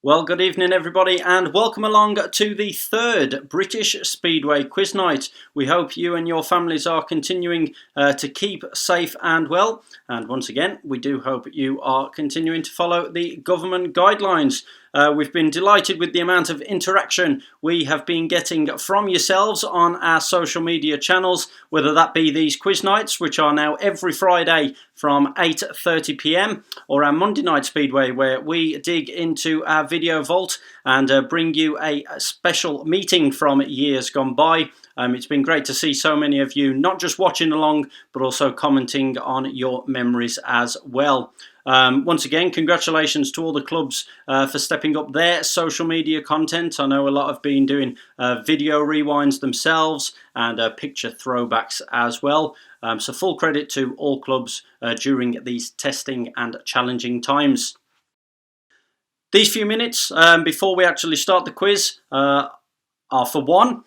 Well, good evening, everybody, and welcome along to the third British Speedway Quiz Night. We hope you and your families are continuing to keep safe and well. And once again, we do hope you are continuing to follow the government guidelines. We've been delighted with the amount of interaction we have been getting from yourselves on our social media channels, whether that be these quiz nights, which are now every Friday from 8:30 p.m, or our Monday Night Speedway, where we dig into our video vault and bring you a special meeting from years gone by. It's been great to see so many of you not just watching along, but also commenting on your memories as well. Once again, congratulations to all the clubs for stepping up their social media content. I know a lot have been doing video rewinds themselves and picture throwbacks as well. So full credit to all clubs during these testing and challenging times. These few minutes before we actually start the quiz are for one.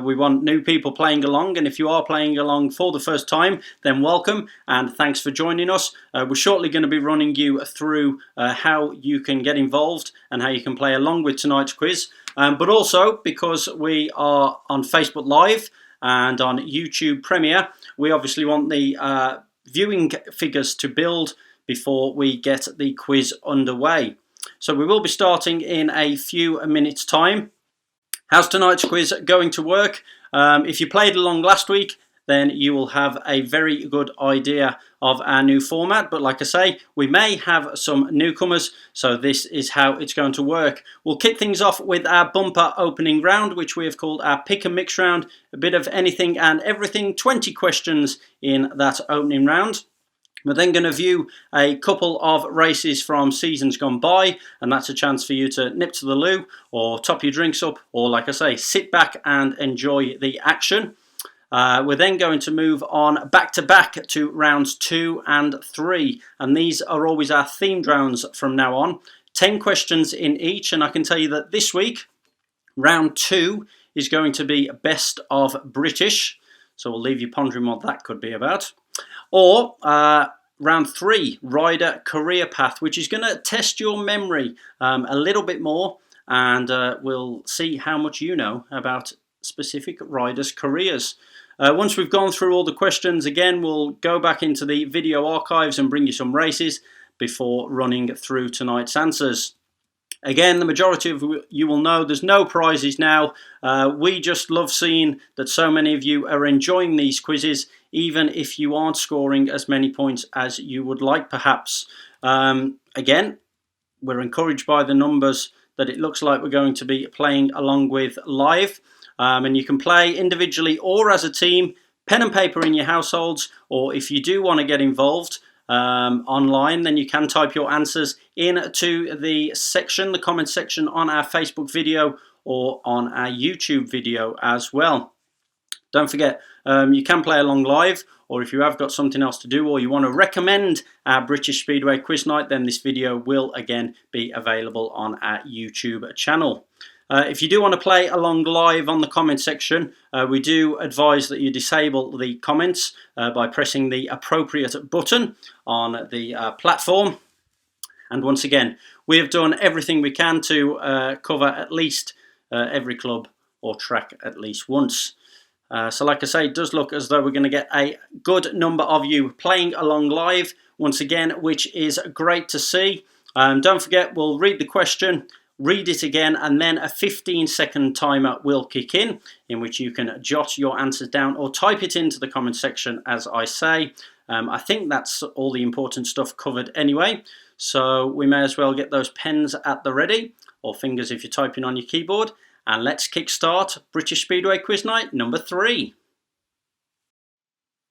We want new people playing along, and if you are playing along for the first time, then welcome and thanks for joining us. We're shortly going to be running you through how you can get involved and how you can play along with tonight's quiz. But also, because we are on Facebook Live and on YouTube Premiere, we obviously want the viewing figures to build before we get the quiz underway. So we will be starting in a few minutes' time. How's tonight's quiz going to work? If you played along last week, then you will have a very good idea of our new format. But like I say, we may have some newcomers, so this is how it's going to work. We'll kick things off with our bumper opening round, which we have called our pick and mix round. A bit of anything and everything, 20 questions in that opening round. We're then going to view a couple of races from seasons gone by, and that's a chance for you to nip to the loo or top your drinks up, or like I say, sit back and enjoy the action. We're then going to move on back to back to rounds 2 and 3, and these are always our themed rounds from now on. 10 questions in each, and I can tell you that this week, round 2 is going to be best of British, so we'll leave you pondering what that could be about. Or round 3, rider career path, which is going to test your memory a little bit more, and we'll see how much you know about specific riders' careers. Once we've gone through all the questions, again, we'll go back into the video archives and bring you some races before running through tonight's answers. Again, the majority of you will know there's no prizes now. We just love seeing that so many of you are enjoying these quizzes, even if you aren't scoring as many points as you would like, perhaps. Again, we're encouraged by the numbers that it looks like we're going to be playing along with live. And you can play individually or as a team, pen and paper in your households, or if you do want to get involved online, then you can type your answers into the comment section on our Facebook video or on our YouTube video as well. Don't forget, you can play along live, or if you have got something else to do or you want to recommend our British Speedway Quiz Night, then this video will again be available on our YouTube channel. If you do want to play along live on the comment section, we do advise that you disable the comments by pressing the appropriate button on the platform. And once again, we have done everything we can to cover at least every club or track at least once. So like I say, it does look as though we're going to get a good number of you playing along live once again, which is great to see. Don't forget, we'll read the question, read it again, and then a 15-second timer will kick in which you can jot your answers down or type it into the comment section as I say. I think that's all the important stuff covered anyway, so we may as well get those pens at the ready, or fingers if you're typing on your keyboard, and let's kickstart British Speedway Quiz Night number 3.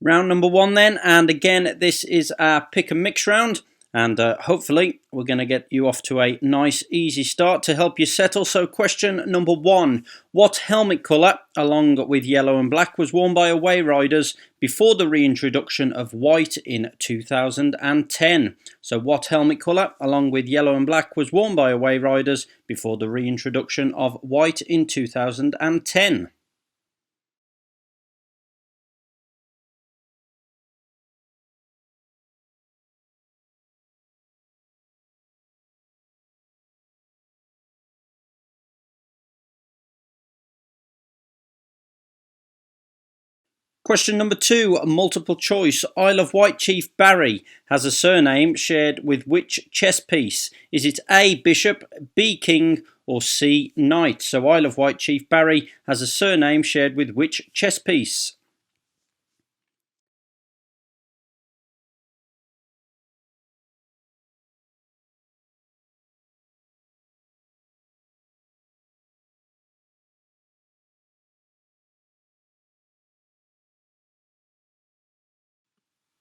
Round number 1 then, and again this is our pick and mix round. And hopefully we're going to get you off to a nice easy start to help you settle. So question number 1. What helmet colour, along with yellow and black, was worn by away riders before the reintroduction of white in 2010? So what helmet colour, along with yellow and black, was worn by away riders before the reintroduction of white in 2010? Question number 2, multiple choice. Isle of Wight Chief Barry has a surname shared with which chess piece? Is it A, Bishop, B, King, or C, Knight? So Isle of Wight Chief Barry has a surname shared with which chess piece?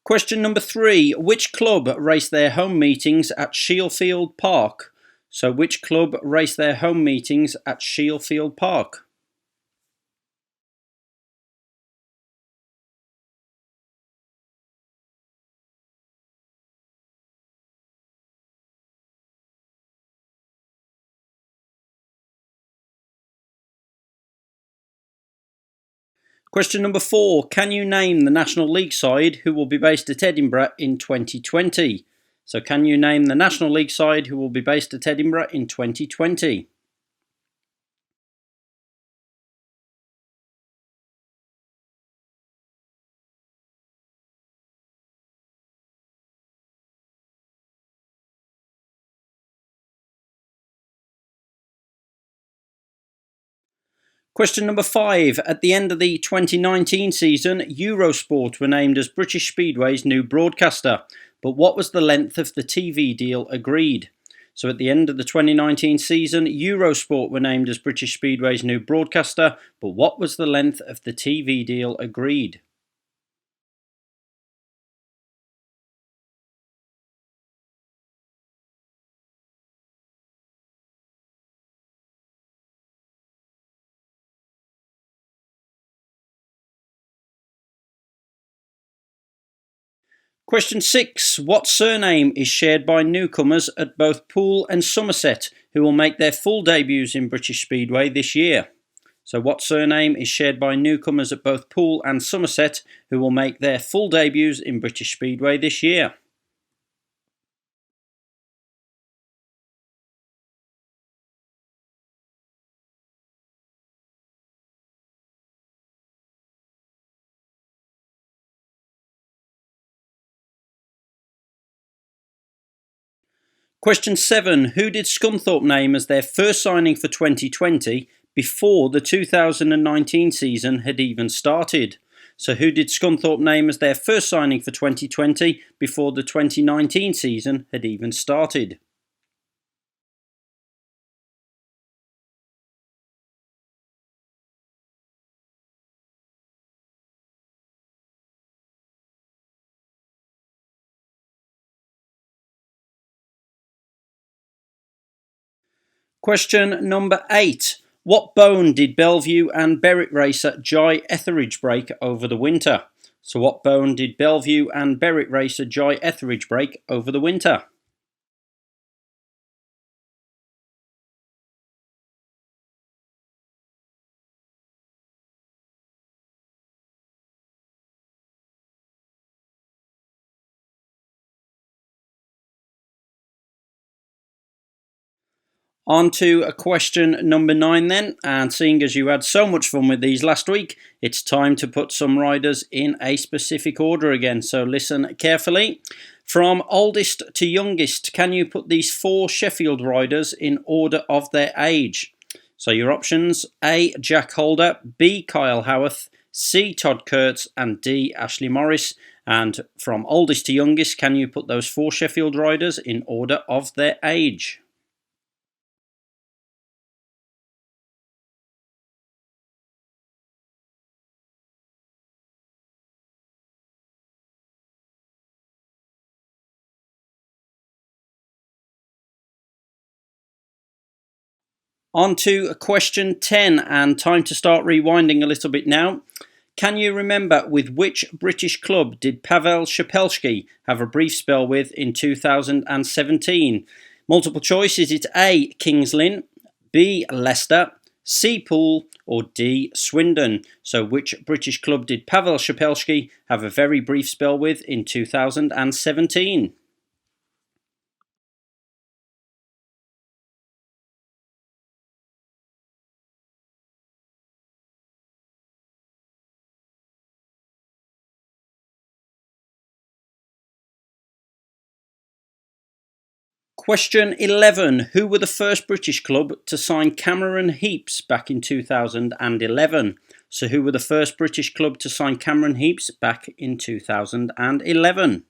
Question number 3. Which club race their home meetings at Sheffield Park? So which club race their home meetings at Sheffield Park? Question number 4. Can you name the National League side who will be based at Edinburgh in 2020? So can you name the National League side who will be based at Edinburgh in 2020? Question number 5. At the end of the 2019 season, Eurosport were named as British Speedway's new broadcaster. But what was the length of the TV deal agreed? So at the end of the 2019 season, Eurosport were named as British Speedway's new broadcaster. But what was the length of the TV deal agreed? Question 6. What surname is shared by newcomers at both Poole and Somerset who will make their full debuts in British Speedway this year? So what surname is shared by newcomers at both Poole and Somerset who will make their full debuts in British Speedway this year? Question 7. Who did Scunthorpe name as their first signing for 2020 before the 2019 season had even started? So who did Scunthorpe name as their first signing for 2020 before the 2019 season had even started? Question number 8. What bone did Bellevue and Berwick racer Jai Etheridge break over the winter? So what bone did Bellevue and Berwick racer Jai Etheridge break over the winter? On to question number 9 then, and seeing as you had so much fun with these last week, it's time to put some riders in a specific order again, so listen carefully. From oldest to youngest, can you put these 4 Sheffield riders in order of their age? So your options: A, Jack Holder, B, Kyle Howarth, C, Todd Kurtz, and D, Ashley Morris. And from oldest to youngest, can you put those 4 Sheffield riders in order of their age? On to question 10, and time to start rewinding a little bit now. Can you remember with which British club did Pavel Shepelski have a brief spell with in 2017? Multiple choice: is it A, Kings Lynn, B, Leicester, C, Poole, or D, Swindon? So which British club did Pavel Shepelski have a very brief spell with in 2017? Question 11. Who were the first British club to sign Cameron Heaps back in 2011? So who were the first British club to sign Cameron Heaps back in 2011?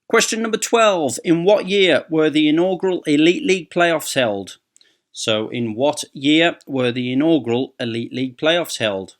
Question number 12. In what year were the inaugural Elite League playoffs held? So in what year were the inaugural Elite League playoffs held?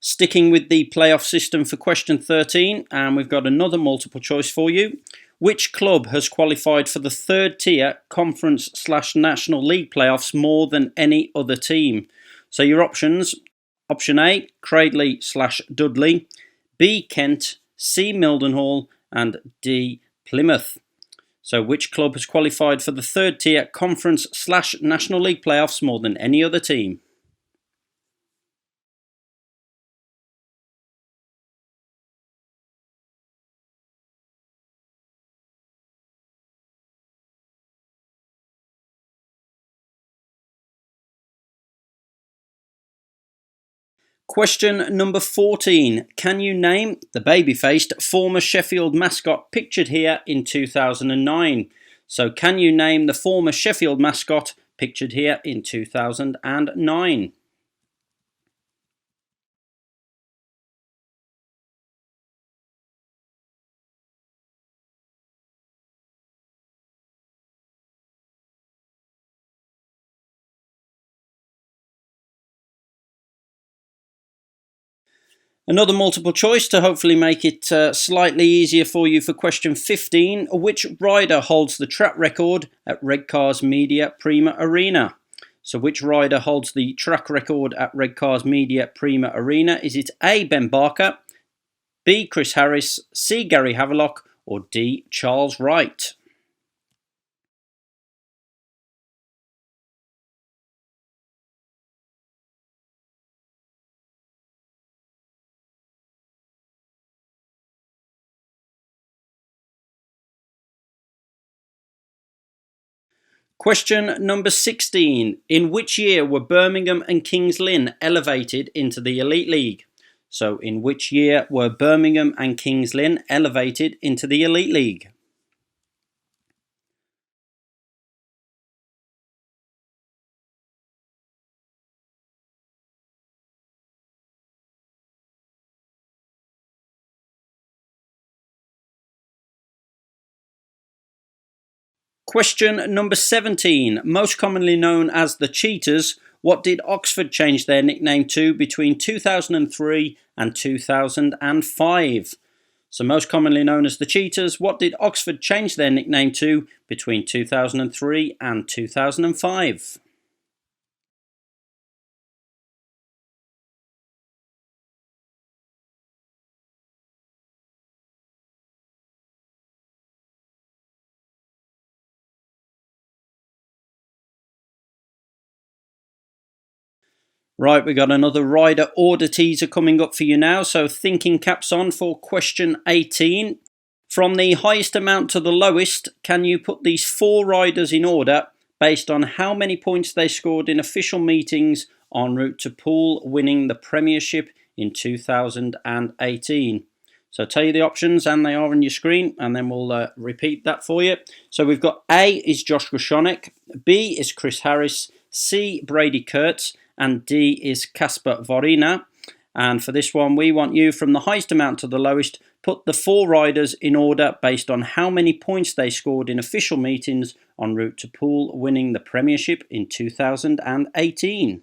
Sticking with the playoff system for question 13, and we've got another multiple choice for you. Which club has qualified for the third tier conference/national league playoffs more than any other team? So your options: option A, Cradley/Dudley, B, Kent, C, Mildenhall, and D, Plymouth. So which club has qualified for the third tier conference/national league playoffs more than any other team? Question number 14. Can you name the baby-faced former Sheffield mascot pictured here in 2009? So can you name the former Sheffield mascot pictured here in 2009? Another multiple choice to hopefully make it slightly easier for you for question 15. Which rider holds the track record at Redcar's Media Prima Arena? So which rider holds the track record at Redcar's Media Prima Arena? Is it A, Ben Barker, B, Chris Harris, C, Gary Havelock, or D, Charles Wright? Question number 16. In which year were Birmingham and Kings Lynn elevated into the Elite League? So in which year were Birmingham and Kings Lynn elevated into the Elite League? Question number 17. Most commonly known as the Cheetahs, what did Oxford change their nickname to between 2003 and 2005? So most commonly known as the Cheetahs, what did Oxford change their nickname to between 2003 and 2005? Right, we got another rider order teaser coming up for you now, so thinking caps on for question 18. From the highest amount to the lowest, can you put these four riders in order based on how many points they scored in official meetings en route to Poole winning the Premiership in 2018? So I'll tell you the options, and they are on your screen, and then we'll repeat that for you. So we've got A is Josh Grushonek, B is Chris Harris, C, Brady Kurtz, and D is Casper Vorina. And for this one, we want you from the highest amount to the lowest, put the four riders in order based on how many points they scored in official meetings en route to Poole winning the Premiership in 2018.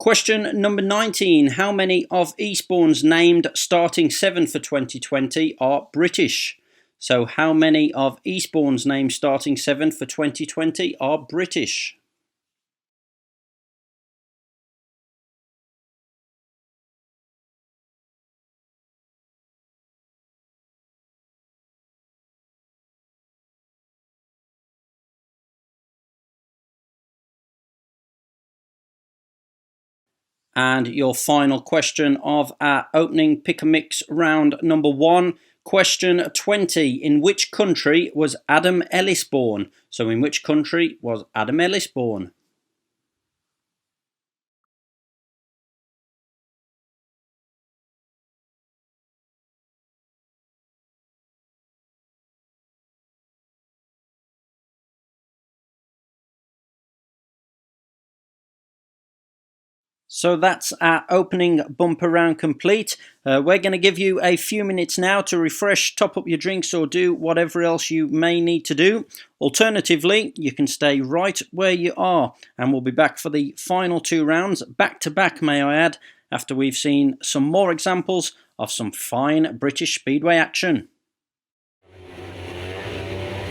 Question number 19. How many of Eastbourne's named starting 7 for 2020 are British? So how many of Eastbourne's named starting 7 for 2020 are British? And your final question of our opening pick-a-mix round number 1. Question 20. In which country was Adam Ellis born? So in which country was Adam Ellis born? So that's our opening bumper round complete. We're going to give you a few minutes now to refresh, top up your drinks or do whatever else you may need to do. Alternatively, you can stay right where you are and we'll be back for the final 2 rounds, back to back may I add, after we've seen some more examples of some fine British Speedway action.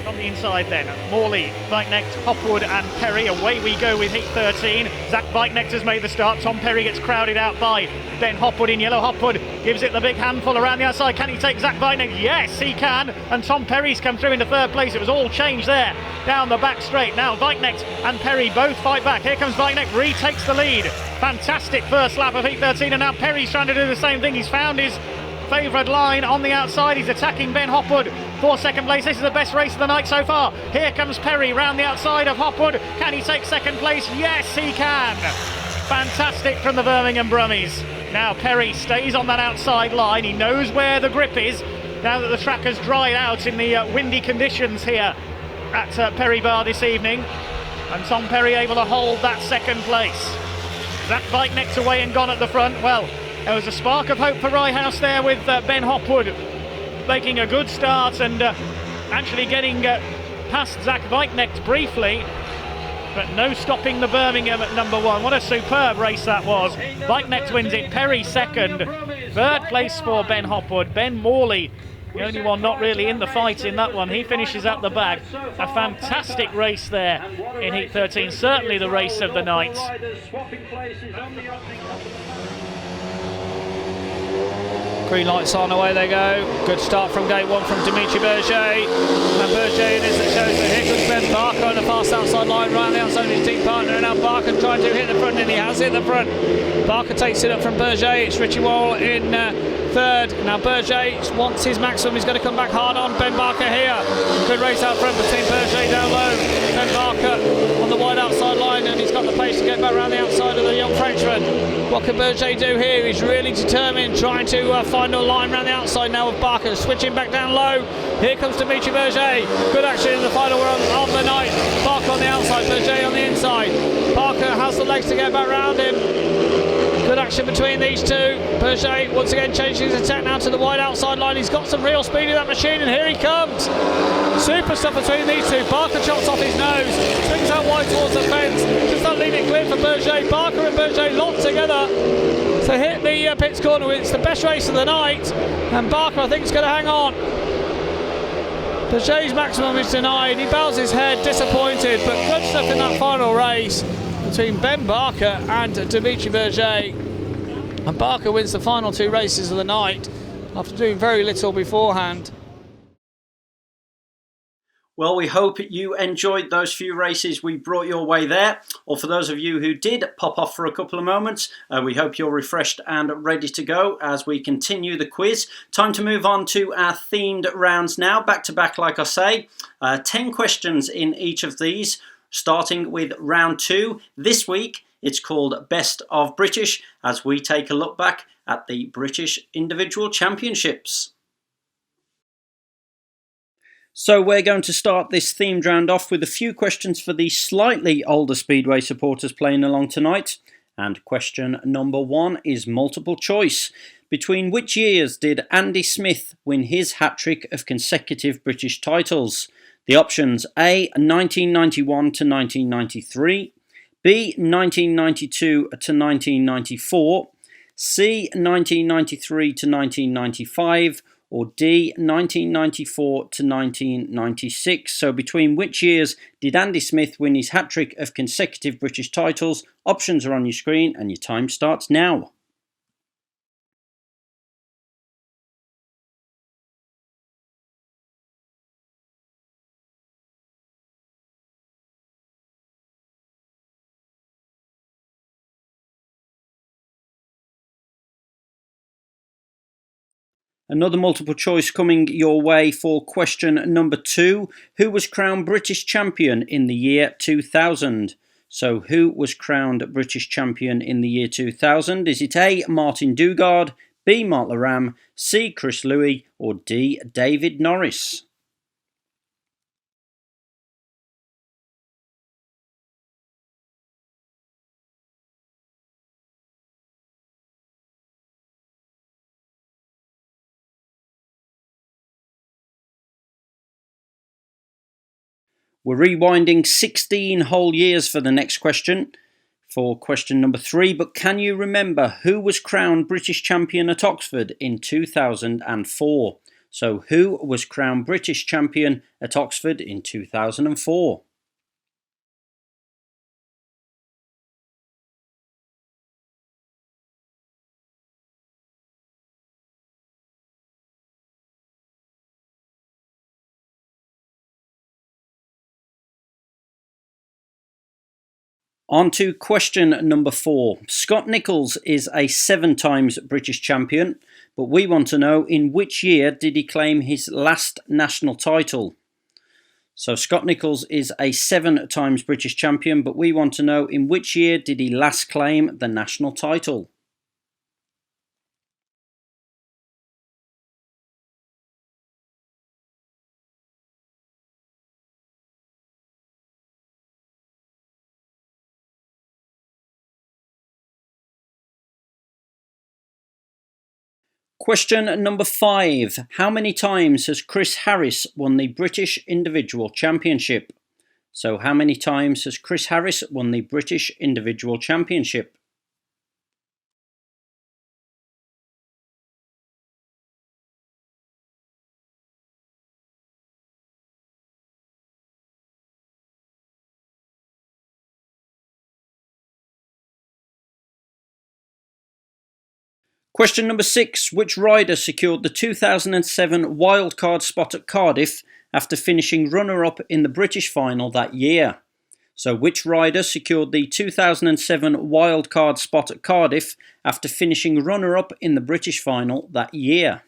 On the inside then, Morley, Bikenecht, Hopwood and Perry. Away we go with heat 13. Zach Bikenecht has made the start. Tom Perry gets crowded out by Ben Hopwood in yellow. Hopwood gives it the big handful around the outside. Can he take Zach Bikenecht? Yes, he can. And Tom Perry's come through into 3rd place. It was all changed there. Down the back straight. Now Bikenecht and Perry both fight back. Here comes Bikenecht, retakes the lead. Fantastic first lap of heat 13 and now Perry's trying to do the same thing. He's found his favourite line on the outside. He's attacking Ben Hopwood for 2nd place. This is the best race of the night so far. Here comes Perry round the outside of Hopwood. Can he take 2nd place? Yes, he can. Fantastic from the Birmingham Brummies. Now Perry stays on that outside line. He knows where the grip is now that the track has dried out in the windy conditions here at Perry Bar this evening. And Tom Perry able to hold that 2nd place. Zach Bikenecht away and gone at the front. Well, there was a spark of hope for Ryehouse there with Ben Hopwood making a good start and actually getting past Zach Bikenecht briefly, but no stopping the Birmingham at number 1. What a superb race that was. Bikenecht wins it, Perry 2nd, 3rd place for Ben Hopwood. Ben Morley, the only one not really in the fight in that one, he finishes at the back. A fantastic race there in heat 13, certainly the race of the night. Green lights on, away they go. Good start from gate 1 from Dimitri Berger. And Berger it is that shows that here comes Ben Barker on the fast outside line, right on the outside of his team partner. And now Barker trying to hit the front, and he has hit the front. Barker takes it up from Berger. It's Richie Wall in 3rd. Now Berger wants his maximum. He's going to come back hard on Ben Barker here. Good race out front between Berger down low. Ben Barker on the wide outside line, and he's got the pace to get back around the outside of the young Frenchman. What can Berger do here? He's really determined, trying to find a line around the outside now with Barker, switching back down low. Here comes Dimitri Berger. Good action in the final round of the night. Barker on the outside, Berger on the inside. Barker has the legs to get back around him. Good action between these two. Berger once again changing his attack now to the wide outside line. He's got some real speed in that machine, and here he comes. Super stuff between these two. Barker chops off his nose, swings out wide towards the fence. Just not leaving it clear for Berger. Barker and Berger locked together to hit the pits corner. It's the best race of the night, and Barker I think is going to hang on. Berger's maximum is denied. He bows his head, disappointed, but good stuff in that final race between Ben Barker and Dimitri Berger. And Barker wins the final 2 races of the night after doing very little beforehand. Well, we hope you enjoyed those few races we brought your way there. Or for those of you who did pop off for a couple of moments, we hope you're refreshed and ready to go as we continue the quiz. Time to move on to our themed rounds now, back to back like I say. 10 questions in each of these, starting with round 2. This week it's called Best of British, as we take a look back at the British Individual Championships. So we're going to start this themed round off with a few questions for the slightly older Speedway supporters playing along tonight. And question number 1 is multiple choice. Between which years did Andy Smith win his hat-trick of consecutive British titles? The options: A, 1991 to 1993, B. 1992 to 1994, C. 1993 to 1995, or D. 1994 to 1996. So between which years did Andy Smith win his hat-trick of consecutive British titles? Options are on your screen and your time starts now. Another multiple choice coming your way for question number 2. Who was crowned British champion in the year 2000? So who was crowned British champion in the year 2000? Is it A. Martin Dugard, B. Mark Laram, C. Chris Louis, or D. David Norris? We're rewinding 16 whole years for the next question, for question number 3. But can you remember who was crowned British champion at Oxford in 2004? So who was crowned British champion at Oxford in 2004? On to question number 4. Scott Nicholls is a 7 times British champion, but we want to know in which year did he claim his last national title? So Scott Nicholls is a 7 times British champion, but we want to know in which year did he last claim the national title? Question number 5. How many times has Chris Harris won the British Individual Championship? So how many times has Chris Harris won the British Individual Championship? Question number 6. Which rider secured the 2007 wildcard spot at Cardiff after finishing runner-up in the British final that year? So which rider secured the 2007 wildcard spot at Cardiff after finishing runner-up in the British final that year?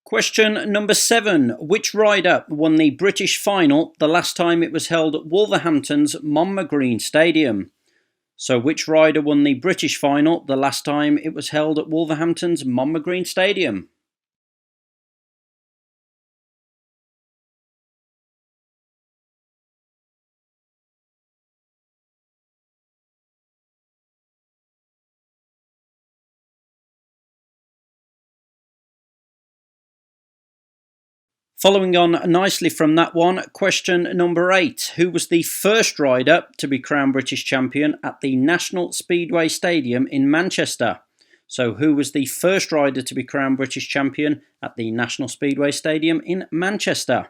Question number 7. Which rider won the British final the last time it was held at Wolverhampton's Monmouth Green Stadium? So which rider won the British final the last time it was held at Wolverhampton's Monmouth Green Stadium? Following on nicely from that one, question number 8. Who was the first rider to be crowned British champion at the National Speedway Stadium in Manchester? So who was the first rider to be crowned British champion at the National Speedway Stadium in Manchester?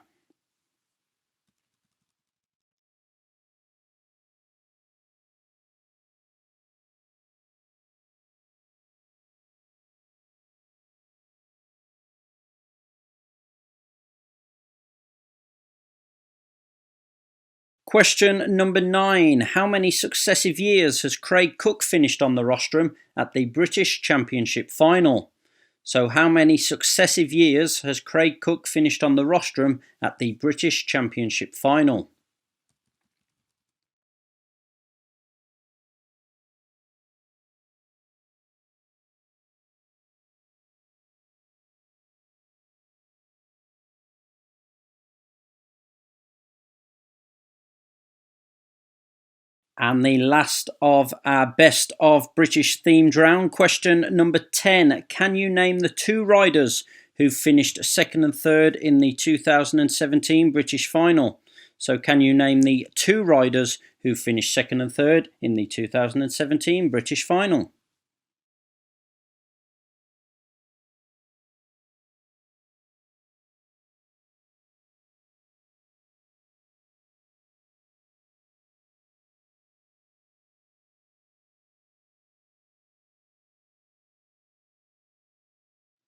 Question number 9. How many successive years has Craig Cook finished on the rostrum at the British Championship final? So how many successive years has Craig Cook finished on the rostrum at the British Championship final? And the last of our best of British themed round, question number 10. Can you name the 2 riders who finished second and third in the 2017 British final? So can you name the 2 riders who finished second and third in the 2017 British final?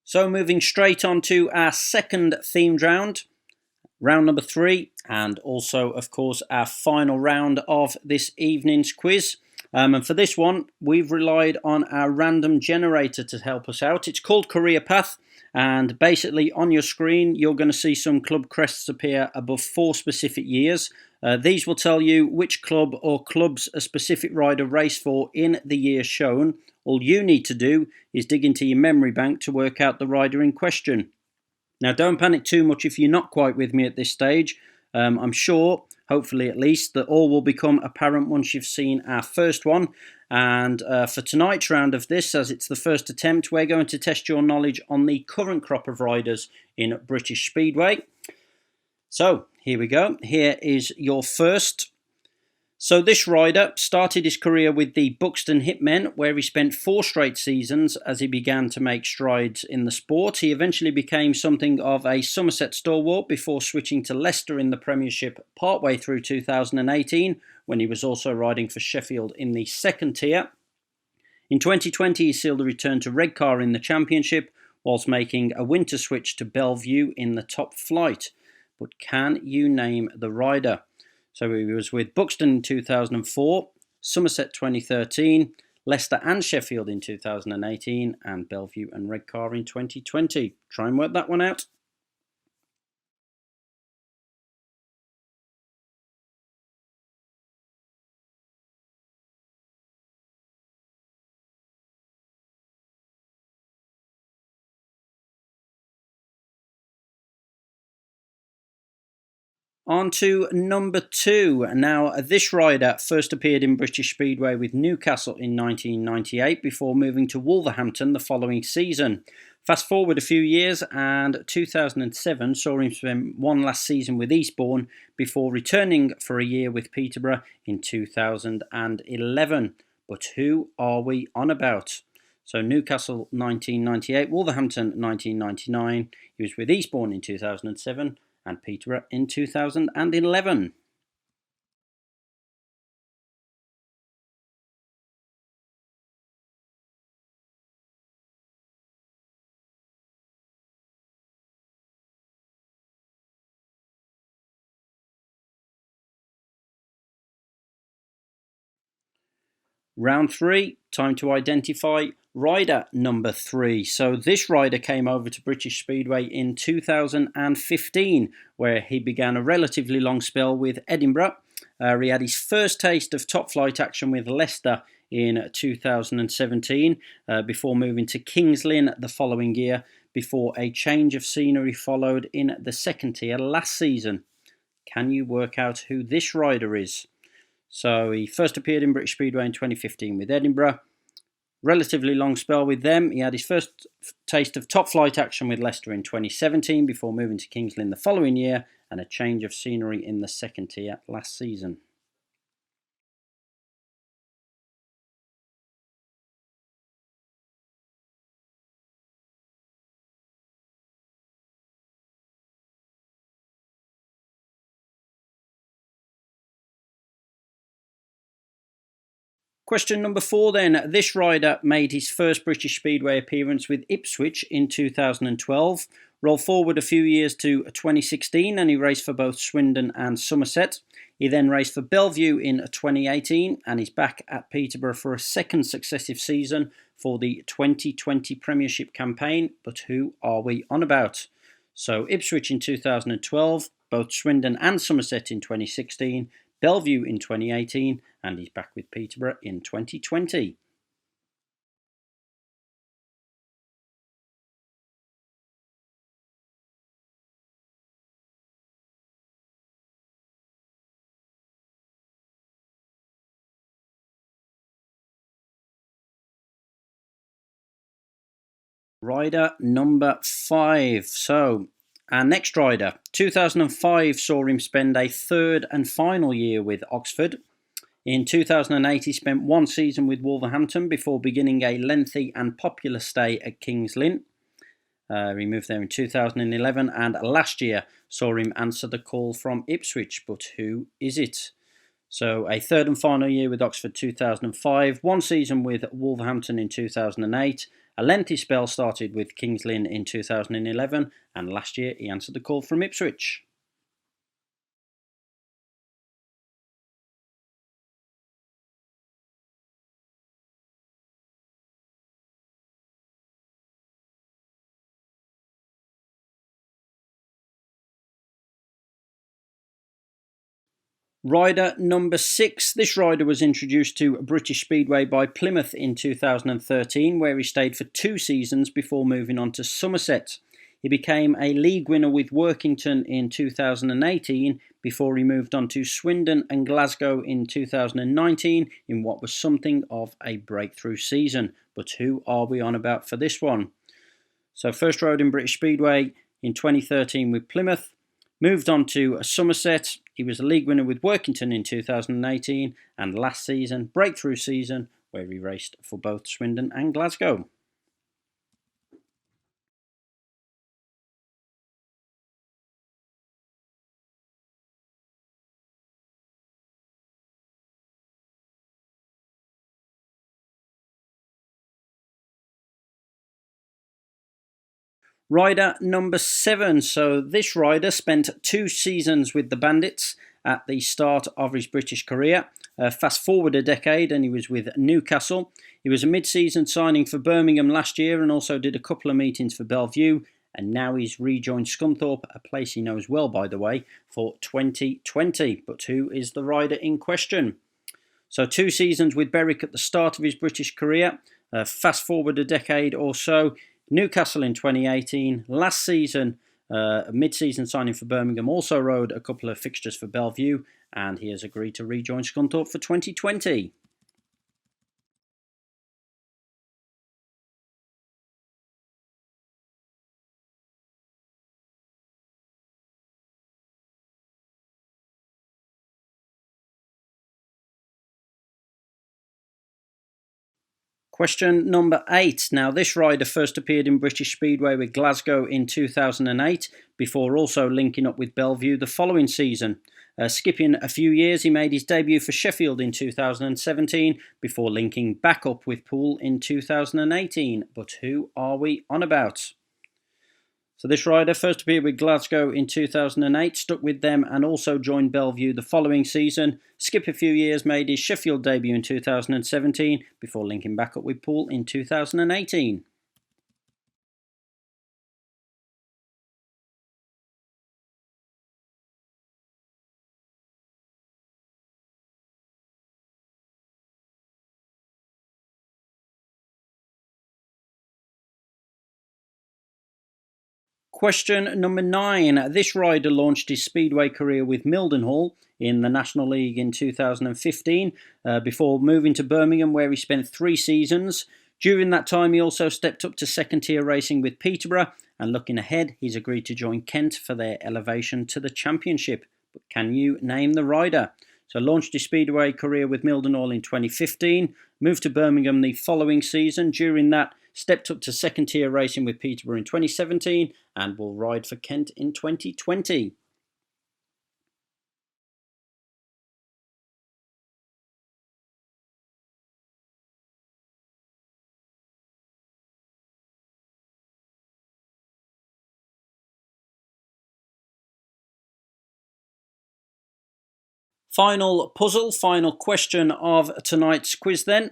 So moving straight on to our second themed round, round number 3, and also, of course, our final round of this evening's quiz. And for this one, we've relied on our random generator to help us out. It's called Career Path, and basically on your screen, you're going to see some club crests appear above 4 specific years. These will tell you which club or clubs a specific rider raced for in the year shown. All you need to do is dig into your memory bank to work out the rider in question. Now, don't panic too much if you're not quite with me at this stage. I'm sure, hopefully at least, that all will become apparent once you've seen our first one. And for tonight's round of this, as it's the first attempt, we're going to test your knowledge on the current crop of riders in British Speedway. So, here we go. Here is your first. So this rider started his career with the Buxton Hitmen, where he spent 4 straight seasons as he began to make strides in the sport. He eventually became something of a Somerset stalwart before switching to Leicester in the Premiership partway through 2018, when he was also riding for Sheffield in the 2nd tier. In 2020, he sealed a return to Redcar in the Championship, whilst making a winter switch to Bellevue in the top flight. But can you name the rider? So he was with Buxton in 2004, Somerset 2013, Leicester and Sheffield in 2018, and Bellevue and Redcar in 2020. Try and work that one out. On to number 2. Now, this rider first appeared in British Speedway with Newcastle in 1998 before moving to Wolverhampton the following season. Fast forward a few years, and 2007 saw him spend one last season with Eastbourne before returning for a year with Peterborough in 2011. But who are we on about? So Newcastle 1998, Wolverhampton 1999. He was with Eastbourne in 2007. And Peterborough in 2011. Round 3, time to identify rider number 3. So this rider came over to British Speedway in 2015, where he began a relatively long spell with Edinburgh. He had his first taste of top flight action with Leicester in 2017, before moving to Kings Lynn the following year, before a change of scenery followed in the 2nd tier last season. Can you work out who this rider is? So he first appeared in British Speedway in 2015 with Edinburgh. Relatively long spell with them. He had his first taste of top flight action with Leicester in 2017 before moving to Kings Lynn the following year, and a change of scenery in the 2nd tier last season. Question number 4 then. This rider made his first British Speedway appearance with Ipswich in 2012. Roll forward a few years to 2016 and he raced for both Swindon and Somerset. He then raced for Bellevue in 2018 and he's back at Peterborough for a 2nd successive season for the 2020 Premiership campaign. But who are we on about? So Ipswich in 2012, both Swindon and Somerset in 2016, Bellevue in 2018, and he's back with Peterborough in 2020. Rider number 5. So, our next rider, 2005 saw him spend a third and final year with Oxford. In 2008 he spent one season with Wolverhampton before beginning a lengthy and popular stay at Kings Lynn. He moved there in 2011, and last year saw him answer the call from Ipswich. But who is it? So a third and final year with Oxford 2005, one season with Wolverhampton in 2008, a lengthy spell started with Kings Lynn in 2011, and last year he answered the call from Ipswich. Rider number 6. This rider was introduced to British Speedway by Plymouth in 2013, where he stayed for 2 seasons before moving on to Somerset. He became a league winner with Workington in 2018 before he moved on to Swindon and Glasgow in 2019 in what was something of a breakthrough season. But who are we on about for this one? So first rode in British Speedway in 2013 with Plymouth, moved on to Somerset. He was a league winner with Workington in 2018, and last season, breakthrough season, where he raced for both Swindon and Glasgow. Rider number 7. So this rider spent 2 seasons with the Bandits at the start of his British career. Fast forward a decade and he was with Newcastle. He was a mid-season signing for Birmingham last year and also did a couple of meetings for Bellevue. And now he's rejoined Scunthorpe, a place he knows well, by the way, for 2020. But who is the rider in question? So 2 seasons with Berwick at the start of his British career. Fast forward a decade or so. Newcastle in 2018. Last season, a mid-season signing for Birmingham, also rode a couple of fixtures for Bellevue, and he has agreed to rejoin Scunthorpe for 2020. Question number 8. Now, this rider first appeared in British Speedway with Glasgow in 2008, before also linking up with Bellevue the following season. Skipping a few years, he made his debut for Sheffield in 2017, before linking back up with Poole in 2018. But who are we on about? So this rider first appeared with Glasgow in 2008, stuck with them and also joined Bellevue the following season. Skip a few years, made his Sheffield debut in 2017 before linking back up with Poole in 2018. Question number 9. This rider launched his Speedway career with Mildenhall in the National League in 2015 before moving to Birmingham, where he spent 3 seasons. During that time he also stepped up to second tier racing with Peterborough, and looking ahead he's agreed to join Kent for their elevation to the Championship. But can you name the rider? So launched his Speedway career with Mildenhall in 2015, moved to Birmingham the following season. During that, stepped up to second tier racing with Peterborough in 2017 and will ride for Kent in 2020. Final puzzle, final question of tonight's quiz then.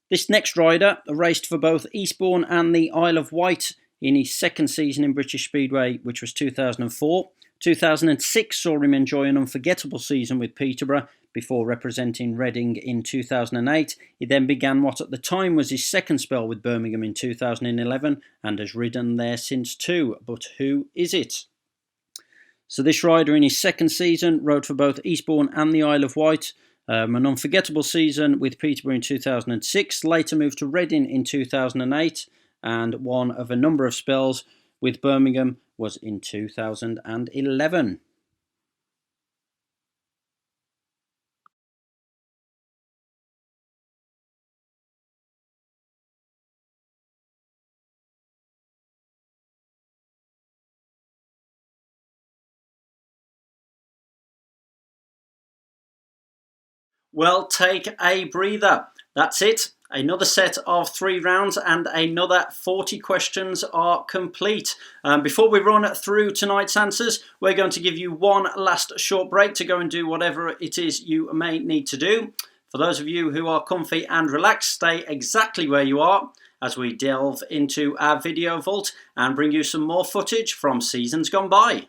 This next rider raced for both Eastbourne and the Isle of Wight in his second season in British Speedway, which was 2004. 2006 saw him enjoy an unforgettable season with Peterborough before representing Reading in 2008. He then began what at the time was his second spell with Birmingham in 2011 and has ridden there since too. But who is it? So this rider in his second season rode for both Eastbourne and the Isle of Wight. An unforgettable season with Peterborough in 2006, later moved to Reading in 2008, and one of a number of spells with Birmingham was in 2011. Well, take a breather. That's it. Another set of 3 rounds and another 40 questions are complete. Before we run through tonight's answers, we're going to give you one last short break to go and do whatever it is you may need to do. For those of you who are comfy and relaxed, stay exactly where you are as we delve into our video vault and bring you some more footage from seasons gone by.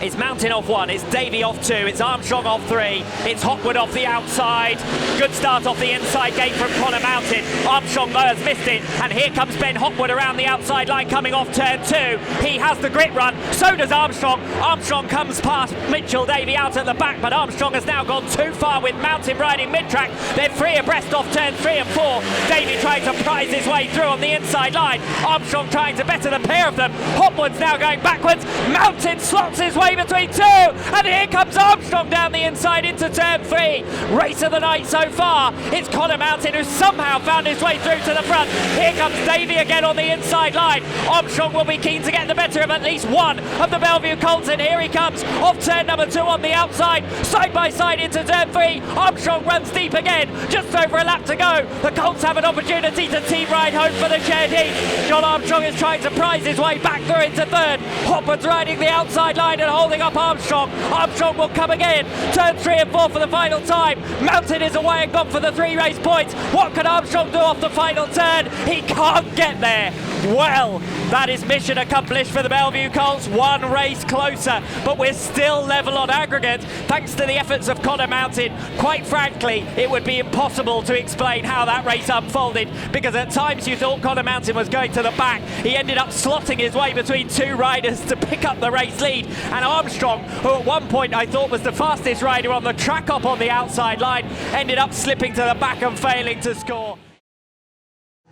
It's Mountain off 1, it's Davey off 2, it's Armstrong off 3, it's Hopwood off the outside. Good start off the inside gate from Connor Mountain. Armstrong has missed it, and here comes Ben Hopwood around the outside line coming off turn 2. He has the grit run, so does Armstrong. Armstrong comes past Mitchell Davey out at the back, but Armstrong has now gone too far with Mountain riding mid-track. They're 3 abreast off turn 3 and 4. Davey trying to prize his way through on the inside line. Armstrong trying to better the pair of them. Hopwood's now going backwards. Mountain slots his way between 2, and here comes Armstrong down the inside into turn 3. Race of the night so far. It's Connor Mountain who somehow found his way through to the front. Here comes Davey again on the inside line. Armstrong will be keen to get the better of at least one of the Bellevue Colts, and here he comes off turn number 2 on the outside, side by side into turn 3. Armstrong runs deep again, just over a lap to go. The Colts have an opportunity to team ride home for the shared heat. John Armstrong is trying to prize his way back through into third. Hopwood's riding the outside line and holding up Armstrong. Armstrong will come again. Turn 3 and 4 for the final time. Mountain is away and gone for the 3 race points. What can Armstrong do off the final turn? He can't get there. Well, that is mission accomplished for the Bellevue Colts. 1 race closer, but we're still level on aggregate thanks to the efforts of Connor Mountain. Quite frankly, it would be impossible to explain how that race unfolded, because at times you thought Connor Mountain was going to the back. He ended up slotting his way between 2 riders to pick up the race lead, and Armstrong, who at one point I thought was the fastest rider on the track up on the outside line, ended up slipping to the back and failing to score.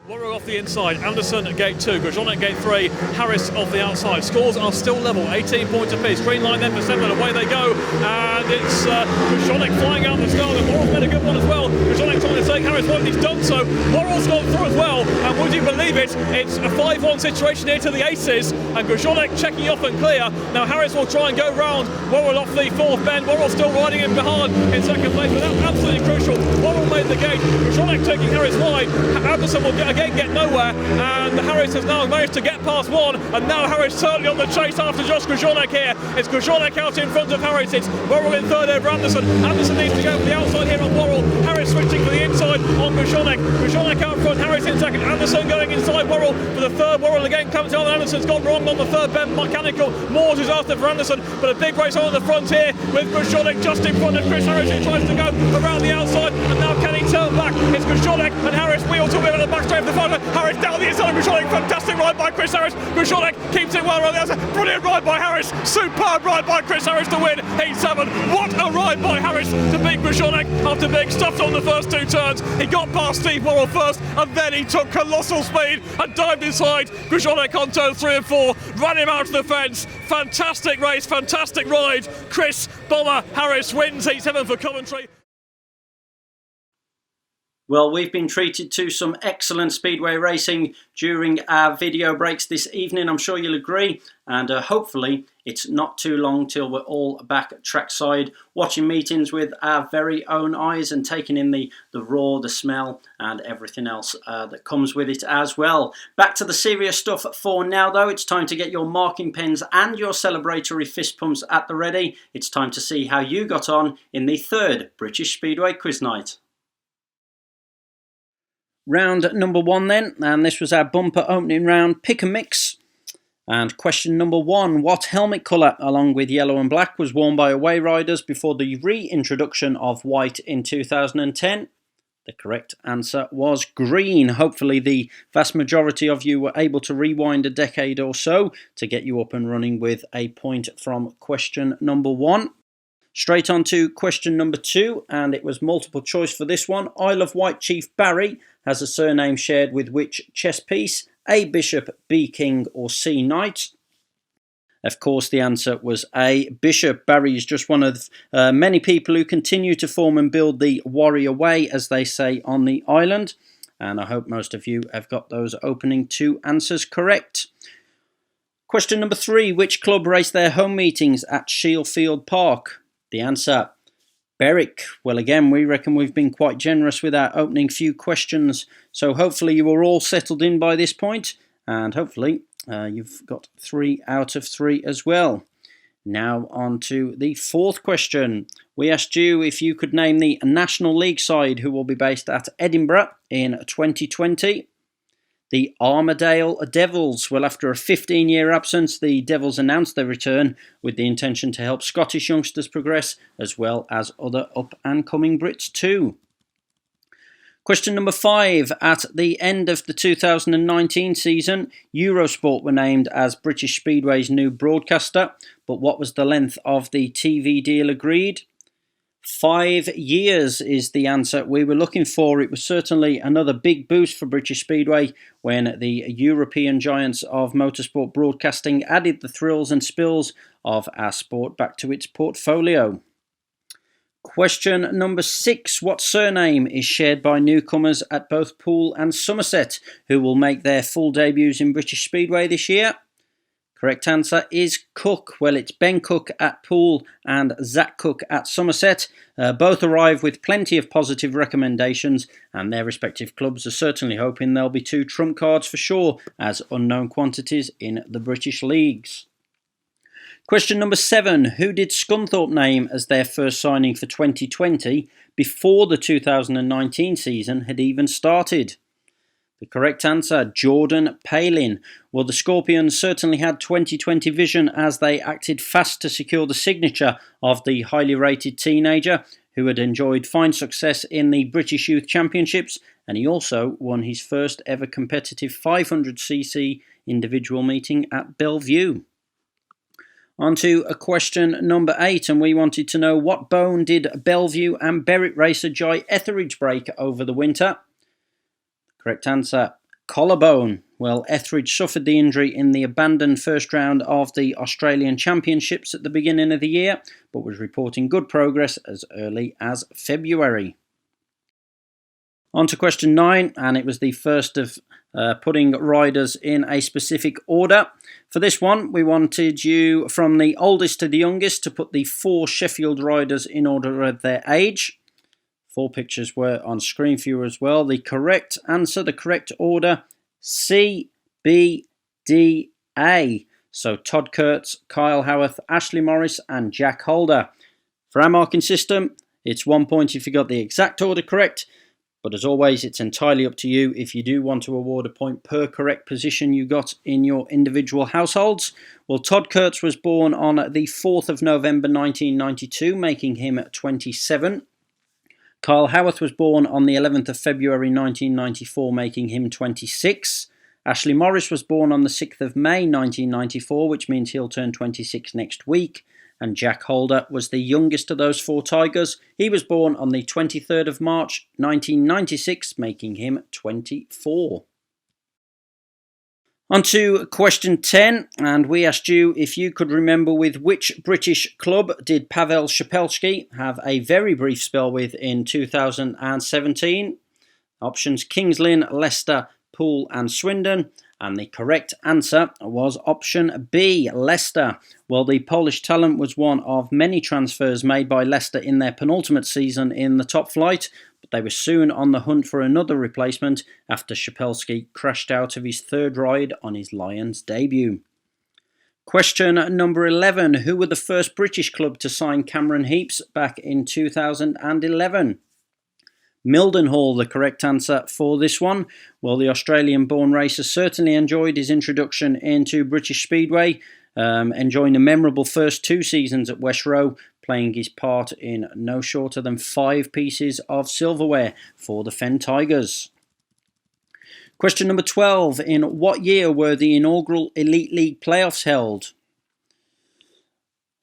Warrow off the inside, Anderson at gate 2, Grosjean at gate 3, Harris off the outside. Scores are still level, 18 points apiece. Green line then for 7, away they go. And it's Grosjean flying out the start, and Worrell's made a good one as well. Grosjean trying to take Harris one, he's done so. Worrell's gone through as well, and would you believe it, it's a 5-1 situation here to the aces, and Grosjean checking off and clear. Now Harris will try and go round Worrell off the 4th bend. Worrell still riding him behind in 2nd place, but that's absolutely crucial. Worrell made the gate, Grosjean taking Harris wide. Anderson will again get nowhere, and Harris has now managed to get past 1, and now Harris certainly on the chase after Josh Grosjean here. It's Grosjean out in front of Harris. It's Worrell in 3rd over Anderson. Anderson needs to go for the outside here on Worrell. Harris switching for the inside on Grosjean. Grosjean out front, Harris in 2nd. Anderson going inside Worrell for the 3rd. Worrell again comes down. Anderson's gone wrong on the 3rd bend. Mechanical. Moores is after for Anderson, but a big race on the front here with Grosjean just in front of Chris Harris, who tries to go around the outside, and now can he turn back? It's Grosjean and Harris wheel to wheel at the back straight of the final. Harris down the inside of Grosjean. Fantastic ride by Chris Harris. Grosjean keeps it well around the outside. Brilliant ride by Harris. Superb ride by Chris Harris to win Heat 7. What a ride by Harris to beat Grosjean after being stuffed on the first 2 turns. He got past Steve Worrell first, and then he took colossal speed and dived inside Grosjean on turn 3 and 4. Ran him out to the fence. Fantastic race, fantastic ride. Chris Bomber Harris wins Heat 7 for Coventry. Well, we've been treated to some excellent speedway racing during our video breaks this evening, I'm sure you'll agree, and hopefully it's not too long till we're all back trackside watching meetings with our very own eyes and taking in the roar, the smell and everything else that comes with it as well. Back to the serious stuff for now though. It's time to get your marking pens and your celebratory fist pumps at the ready. It's time to see how you got on in the 3rd British Speedway Quiz Night. Round number 1 then, and this was our bumper opening round pick and mix. And question number 1, what helmet colour along with yellow and black was worn by away riders before the reintroduction of white in 2010? The correct answer was green. Hopefully the vast majority of you were able to rewind a decade or so to get you up and running with a point from question number 1. Straight on to question number 2, and it was multiple choice for this one. Isle of Wight Chief Barry has a surname shared with which chess piece? A bishop, B king, or C knight? Of course, the answer was A, bishop. Barry is just one of many people who continue to form and build the warrior way, as they say on the island. And I hope most of you have got those opening 2 answers correct. Question number 3, which club race their home meetings at Sheffield Park? The answer, Berwick. Well, again, we reckon we've been quite generous with our opening few questions. So hopefully you are all settled in by this point, and hopefully you've got 3 out of 3 as well. Now on to the 4th question. We asked you if you could name the National League side who will be based at Edinburgh in 2020. The Armadale Devils. Well, after a 15-year absence, the Devils announced their return with the intention to help Scottish youngsters progress, as well as other up-and-coming Brits too. Question number 5. At the end of the 2019 season, Eurosport were named as British Speedway's new broadcaster, but what was the length of the TV deal agreed? 5 years is the answer we were looking for. It was certainly another big boost for British Speedway when the European giants of motorsport broadcasting added the thrills and spills of our sport back to its portfolio. Question number 6. What surname is shared by newcomers at both Poole and Somerset who will make their full debuts in British Speedway this year? Correct answer is Cook. Well, it's Ben Cook at Poole and Zach Cook at Somerset. Both arrive with plenty of positive recommendations, and their respective clubs are certainly hoping they'll be 2 trump cards for sure as unknown quantities in the British leagues. Question number 7. Who did Scunthorpe name as their first signing for 2020 before the 2019 season had even started? The correct answer, Jordan Palin. Well, the Scorpions certainly had 2020 vision as they acted fast to secure the signature of the highly rated teenager who had enjoyed fine success in the British Youth Championships, and he also won his first ever competitive 500cc individual meeting at Bellevue. On to question number 8, and we wanted to know what bone did Bellevue and Berwick racer Jai Etheridge break over the winter? Correct answer, collarbone. Well, Etheridge suffered the injury in the abandoned first round of the Australian Championships at the beginning of the year, but was reporting good progress as early as February. On to question 9, and it was the first of putting riders in a specific order. For this one, we wanted you from the oldest to the youngest to put the 4 Sheffield riders in order of their age. 4 pictures were on screen for you as well. The correct answer, the correct order, C, B, D, A. So Todd Kurtz, Kyle Howarth, Ashley Morris and Jack Holder. For our marking system, it's 1 point if you got the exact order correct. But as always, it's entirely up to you if you do want to award a point per correct position you got in your individual households. Well, Todd Kurtz was born on the 4th of November 1992, making him 27. Kyle Howarth was born on the 11th of February 1994, making him 26. Ashley Morris was born on the 6th of May 1994, which means he'll turn 26 next week. And Jack Holder was the youngest of those 4 Tigers. He was born on the 23rd of March 1996, making him 24. On to question 10, and we asked you if you could remember with which British club did Pavel Shepelski have a very brief spell with in 2017. Options Kings Lynn, Leicester, Poole and Swindon. And the correct answer was option B, Leicester. Well, the Polish talent was one of many transfers made by Leicester in their penultimate season in the top flight, but they were soon on the hunt for another replacement after Shepelski crashed out of his 3rd ride on his Lions debut. Question number 11. Who were the first British club to sign Cameron Heaps back in 2011? Mildenhall, the correct answer for this one. Well, the Australian-born racer certainly enjoyed his introduction into British Speedway, enjoying the memorable first 2 seasons at West Row, playing his part in no shorter than 5 pieces of silverware for the Fen Tigers. Question number 12. In what year were the inaugural Elite League playoffs held?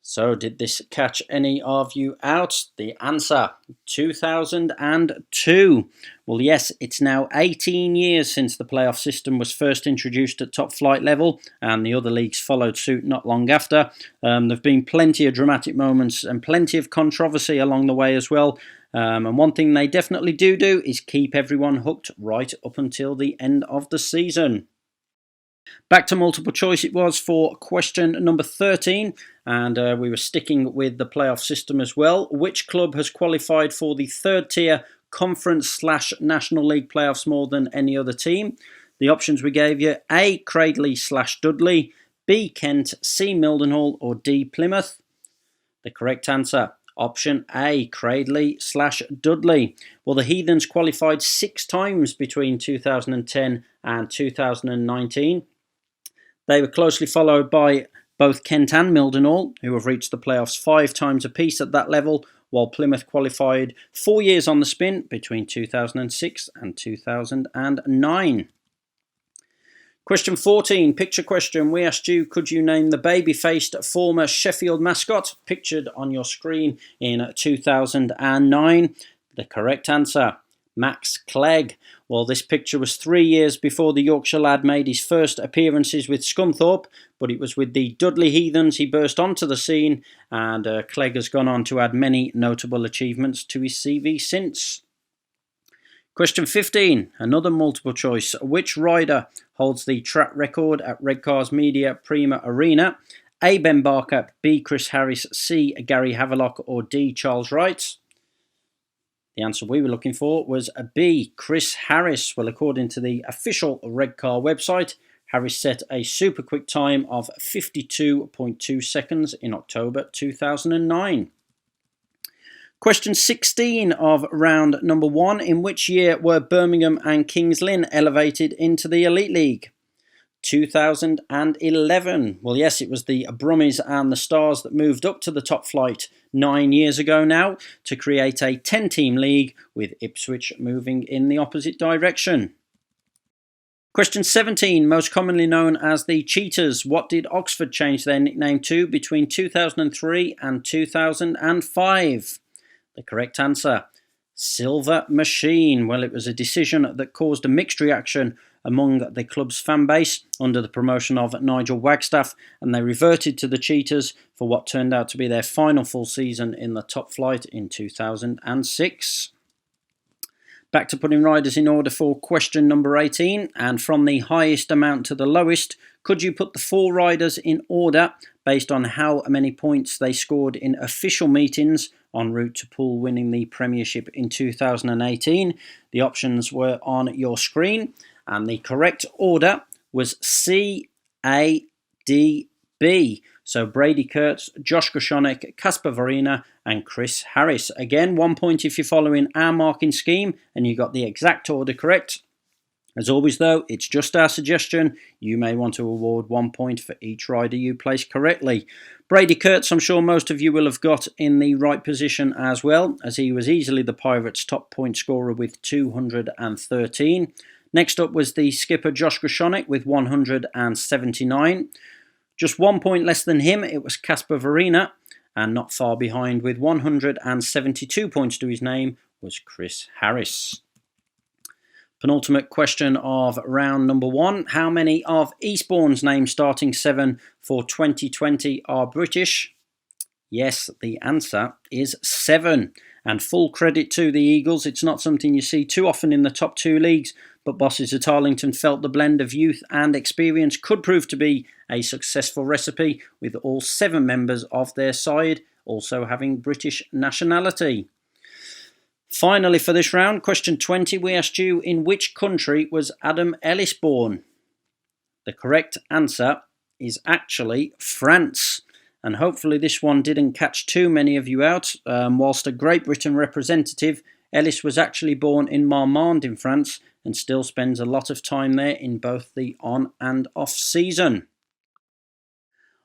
So did this catch any of you out? The answer, 2002. Well, yes, it's now 18 years since the playoff system was first introduced at top flight level, and the other leagues followed suit not long after. There have been plenty of dramatic moments and plenty of controversy along the way as well. And one thing they definitely do is keep everyone hooked right up until the end of the season. Back to multiple choice it was for question number 13, and we were sticking with the playoff system as well. Which club has qualified for the third tier conference/National League playoffs more than any other team? The options we gave you: A, Cradley/Dudley, B, Kent, C, Mildenhall, or D, Plymouth. The correct answer, option A, Cradley/Dudley. Well, the Heathens qualified 6 times between 2010 and 2019. They were closely followed by both Kent and Mildenhall, who have reached the playoffs 5 times apiece at that level, while Plymouth qualified 4 years on the spin between 2006 and 2009. Question 14, picture question. We asked you, could you name the baby-faced former Sheffield mascot pictured on your screen in 2009? The correct answer, Max Clegg. Well, this picture was 3 years before the Yorkshire lad made his first appearances with Scunthorpe, but it was with the Dudley Heathens he burst onto the scene, and Clegg has gone on to add many notable achievements to his CV since. Question 15, another multiple choice. Which rider holds the track record at Redcar's Media Prima Arena? A, Ben Barker, B, Chris Harris, C, Gary Havelock, or D, Charles Wright? The answer we were looking for was a B, Chris Harris. Well, according to the official Redcar website, Harris set a super quick time of 52.2 seconds in October 2009. Question 16 of round number 1. In which year were Birmingham and Kings Lynn elevated into the Elite League? 2011. Well, yes, it was the Brummies and the Stars that moved up to the top flight 9 years ago now to create a 10-team league, with Ipswich moving in the opposite direction. Question 17, most commonly known as the Cheetahs. What did Oxford change their nickname to between 2003 and 2005? The correct answer, Silver Machine. Well, it was a decision that caused a mixed reaction among the club's fan base under the promotion of Nigel Wagstaff, and they reverted to the Cheetahs for what turned out to be their final full season in the top flight in 2006. Back to putting riders in order for question number 18, and from the highest amount to the lowest, could you put the 4 riders in order based on how many points they scored in official meetings en route to Poole winning the Premiership in 2018? The options were on your screen, and the correct order was C, A, D, B. So Brady Kurtz, Josh Grushonek, Casper Verina and Chris Harris. Again, 1 point if you're following our marking scheme and you got the exact order correct. As always though, it's just our suggestion. You may want to award 1 point for each rider you place correctly. Brady Kurtz, I'm sure most of you will have got in the right position as well, as he was easily the Pirates' top point scorer with 213. Next up was the skipper Josh Grushonek with 179. Just 1 point less than him, it was Casper Verina, and not far behind with 172 points to his name was Chris Harris. Penultimate question of round number 1. How many of Eastbourne's named starting 7 for 2020 are British? Yes, the answer is 7. And full credit to the Eagles. It's not something you see too often in the top 2 leagues, but bosses at Arlington felt the blend of youth and experience could prove to be a successful recipe, with all 7 members of their side also having British nationality. Finally for this round, question 20, we asked you, in which country was Adam Ellis born? The correct answer is actually France. And hopefully this one didn't catch too many of you out. Whilst a Great Britain representative, Ellis was actually born in Marmande in France and still spends a lot of time there in both the on and off season.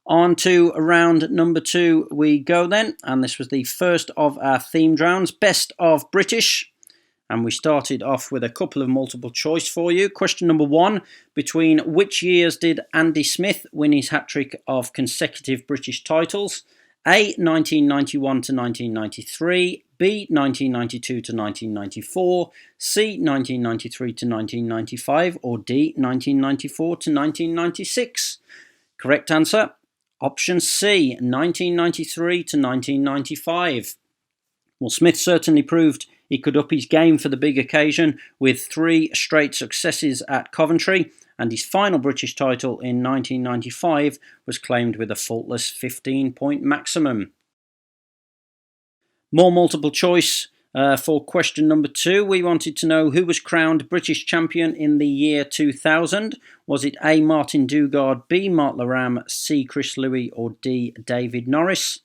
On to round number 2 we go then, and this was the first of our themed rounds, Best of British. And we started off with a couple of multiple choice for you. Question number 1, between which years did Andy Smith win his hat-trick of consecutive British titles? A. 1991 to 1993, B. 1992 to 1994, C. 1993 to 1995, or D. 1994 to 1996. Correct answer, option C, 1993 to 1995. Well, Smith certainly proved he could up his game for the big occasion with 3 straight successes at Coventry, and his final British title in 1995 was claimed with a faultless 15-point maximum. More multiple choice for question number 2. We wanted to know who was crowned British champion in the year 2000. Was it A. Martin Dugard, B. Mark Laram, C. Chris Louis, or D. David Norris?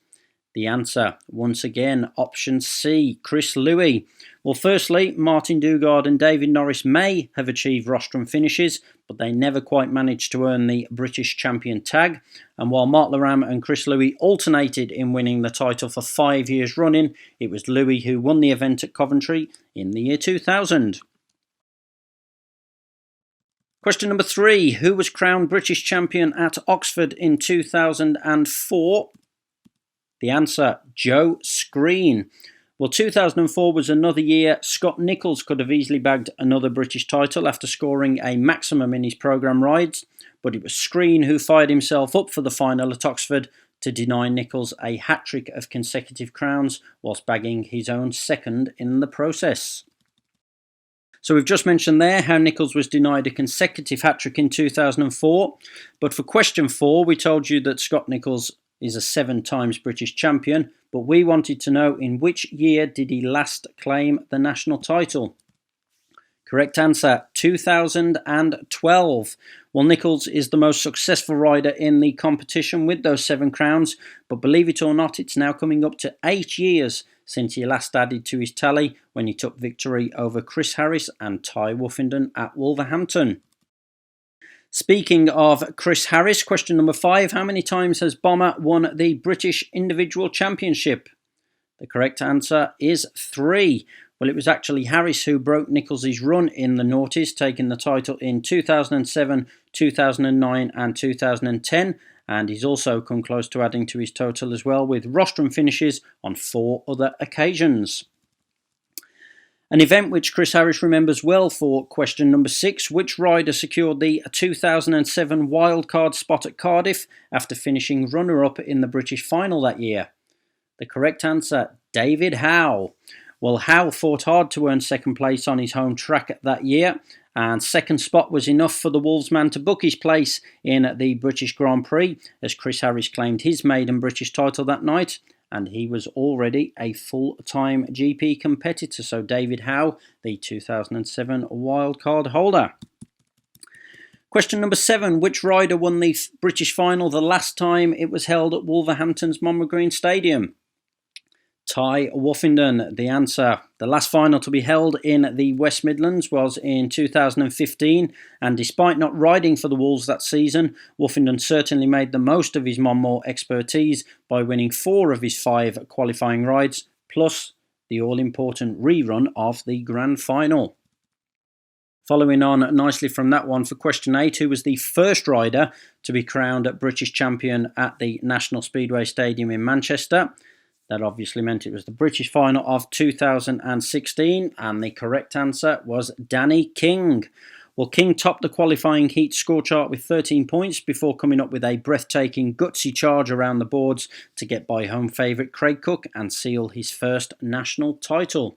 The answer, once again, option C, Chris Louis. Well, firstly, Martin Dugard and David Norris may have achieved rostrum finishes, but they never quite managed to earn the British champion tag. And while Mark Laram and Chris Louis alternated in winning the title for 5 years running, it was Louis who won the event at Coventry in the year 2000. Question number 3. Who was crowned British champion at Oxford in 2004? The answer, Joe Screen. Well, 2004 was another year Scott Nicholls could have easily bagged another British title after scoring a maximum in his programme rides, but it was Screen who fired himself up for the final at Oxford to deny Nicholls a hat-trick of consecutive crowns whilst bagging his own second in the process. So we've just mentioned there how Nicholls was denied a consecutive hat-trick in 2004, but for question 4 we told you that Scott Nicholls is a 7 times British champion, but we wanted to know in which year did he last claim the national title. Correct answer, 2012. Well, Nicholls is the most successful rider in the competition with those 7 crowns, but believe it or not, it's now coming up to 8 years since he last added to his tally when he took victory over Chris Harris and Ty Woofenden at Wolverhampton. Speaking of Chris Harris, question number 5. How many times has Bomber won the British Individual Championship? The correct answer is 3. Well, it was actually Harris who broke Nicholls' run in the noughties, taking the title in 2007, 2009 and 2010, and he's also come close to adding to his total as well with rostrum finishes on 4 other occasions. An event which Chris Harris remembers well for question number 6. Which rider secured the 2007 wildcard spot at Cardiff after finishing runner-up in the British final that year? The correct answer, David Howe. Well, Howe fought hard to earn second place on his home track that year, and second spot was enough for the Wolvesman to book his place in the British Grand Prix, as Chris Harris claimed his maiden British title that night, and he was already a full-time GP competitor. So David Howe, the 2007 wildcard holder. Question number 7. Which rider won the British final the last time it was held at Wolverhampton's Monmouth Green Stadium? Ty Woofenden, the answer. The last final to be held in the West Midlands was in 2015, and despite not riding for the Wolves that season, Woofenden certainly made the most of his Monmouth expertise by winning 4 of his 5 qualifying rides, plus the all-important rerun of the Grand Final. Following on nicely from that one for question 8, who was the first rider to be crowned British champion at the National Speedway Stadium in Manchester? That obviously meant it was the British final of 2016, and the correct answer was Danny King. Well, King topped the qualifying heat score chart with 13 points before coming up with a breathtaking, gutsy charge around the boards to get by home favourite Craig Cook and seal his first national title.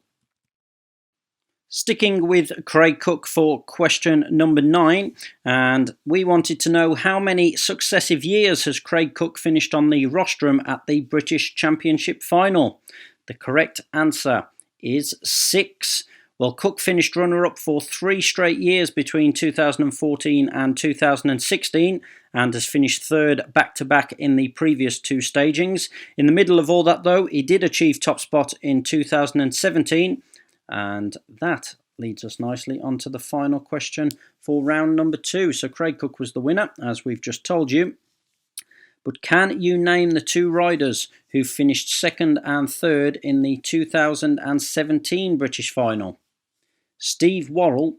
Sticking with Craig Cook for question number 9, and we wanted to know how many successive years has Craig Cook finished on the rostrum at the British Championship final? The correct answer is 6. Well, Cook finished runner-up for 3 straight years between 2014 and 2016 and has finished third back-to-back in the previous 2 stagings. In the middle of all that, though, he did achieve top spot in 2017. And that leads us nicely onto the final question for round number 2. So Craig Cook was the winner, as we've just told you. But can you name the 2 riders who finished 2nd and 3rd in the 2017 British final? Steve Worrell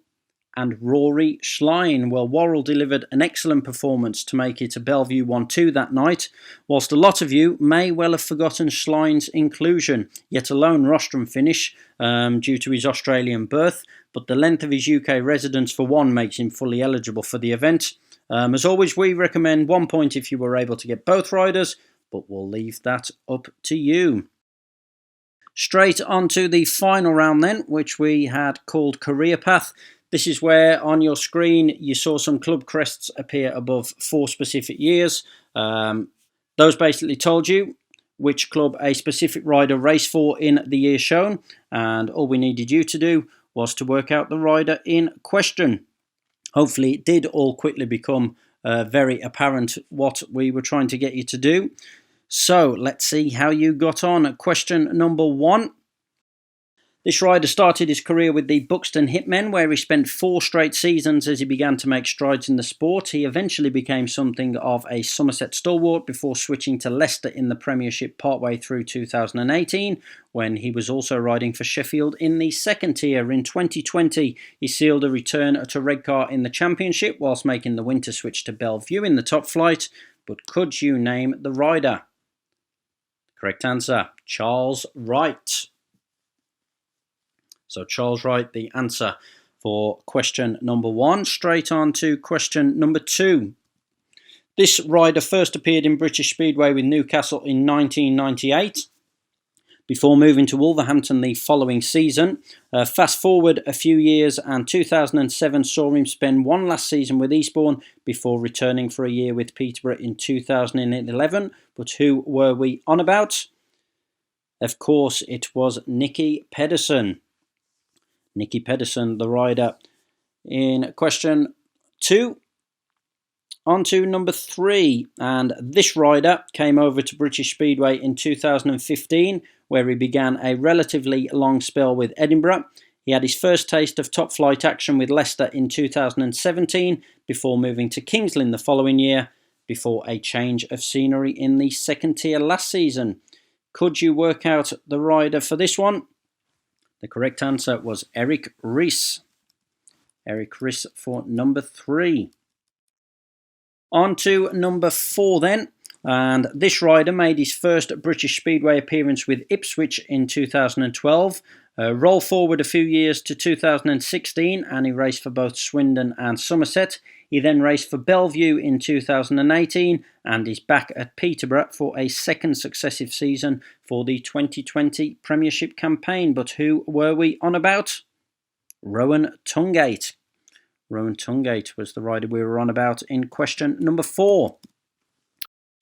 and Rory Schlein. Well, Worrell delivered an excellent performance to make it a Bellevue 1-2 that night, whilst a lot of you may well have forgotten Schlein's inclusion, yet a lone rostrum finish due to his Australian birth, but the length of his UK residence for one makes him fully eligible for the event. As always, we recommend 1 point if you were able to get both riders, but we'll leave that up to you. Straight on to the final round then, which we had called Career Path. This is where on your screen you saw some club crests appear above 4 specific years. Those basically told you which club a specific rider raced for in the year shown, and all we needed you to do was to work out the rider in question. Hopefully it did all quickly become very apparent what we were trying to get you to do. So let's see how you got on. Question number 1. This rider started his career with the Buxton Hitmen, where he spent 4 straight seasons as he began to make strides in the sport. He eventually became something of a Somerset stalwart before switching to Leicester in the Premiership partway through 2018, when he was also riding for Sheffield in the second tier. In 2020, he sealed a return to Redcar in the Championship, whilst making the winter switch to Bellevue in the top flight. But could you name the rider? Correct answer, Charles Wright. So Charles Wright, the answer for question number 1. Straight on to question number 2. This rider first appeared in British Speedway with Newcastle in 1998, before moving to Wolverhampton the following season. Fast forward a few years, and 2007 saw him spend one last season with Eastbourne before returning for a year with Peterborough in 2011. But who were we on about? Of course, it was Nicky Pedersen. Nicky Pedersen, the rider in question 2. On to number 3, and this rider came over to British Speedway in 2015, where he began a relatively long spell with Edinburgh. He had his first taste of top flight action with Leicester in 2017, before moving to Kings Lynn the following year, before a change of scenery in the second tier last season. Could you work out the rider for this one? The correct answer was Eric Rees. Eric Rees for number 3. On to number 4 then, and this rider made his first British Speedway appearance with Ipswich in 2012. Roll forward a few years to 2016 and he raced for both Swindon and Somerset. He then raced for Bellevue in 2018 and is back at Peterborough for a second successive season for the 2020 Premiership campaign. But who were we on about? Rowan Tungate. Rowan Tungate was the rider we were on about in question number 4.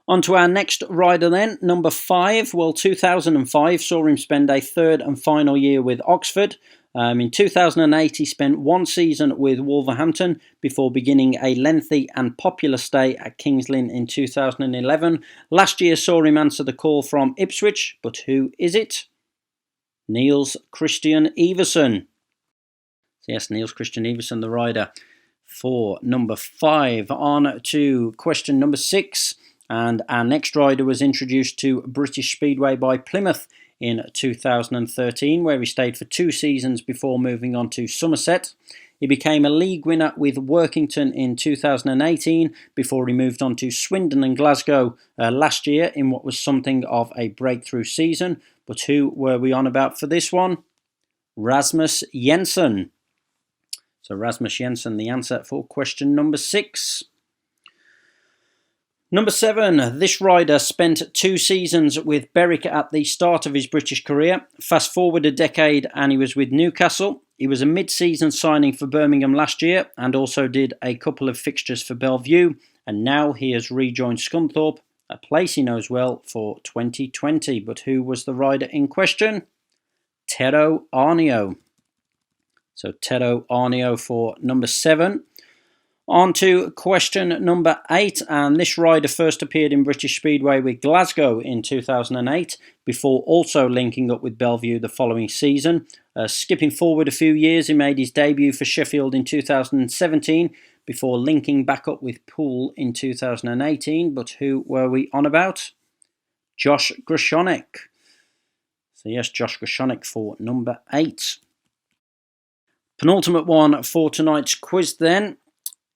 On to our next rider then, number 5. Well, 2005 saw him spend a third and final year with Oxford. In 2008 he spent 1 season with Wolverhampton before beginning a lengthy and popular stay at Kings Lynn in 2011. Last year saw him answer the call from Ipswich, but who is it? Niels Christian Everson. Yes, Niels Christian Everson, the rider for number 5. On to question number 6. And our next rider was introduced to British Speedway by Plymouth in 2013, where he stayed for 2 seasons before moving on to Somerset. He became a league winner with Workington in 2018 before he moved on to Swindon and Glasgow last year in what was something of a breakthrough season. But who were we on about for this one? Rasmus Jensen. So Rasmus Jensen, the answer for question number 6. Number 7, this rider spent 2 seasons with Berwick at the start of his British career. Fast forward a decade and he was with Newcastle. He was a mid-season signing for Birmingham last year and also did a couple of fixtures for Bellevue. And now he has rejoined Scunthorpe, a place he knows well, for 2020. But who was the rider in question? Tero Arnio. So Tero Arnio for number 7. On to question number 8, and this rider first appeared in British Speedway with Glasgow in 2008 before also linking up with Bellevue the following season. Skipping forward a few years, he made his debut for Sheffield in 2017 before linking back up with Poole in 2018. But who were we on about? Josh Grushonek. So yes, Josh Grushonek for number 8. Penultimate one for tonight's quiz then.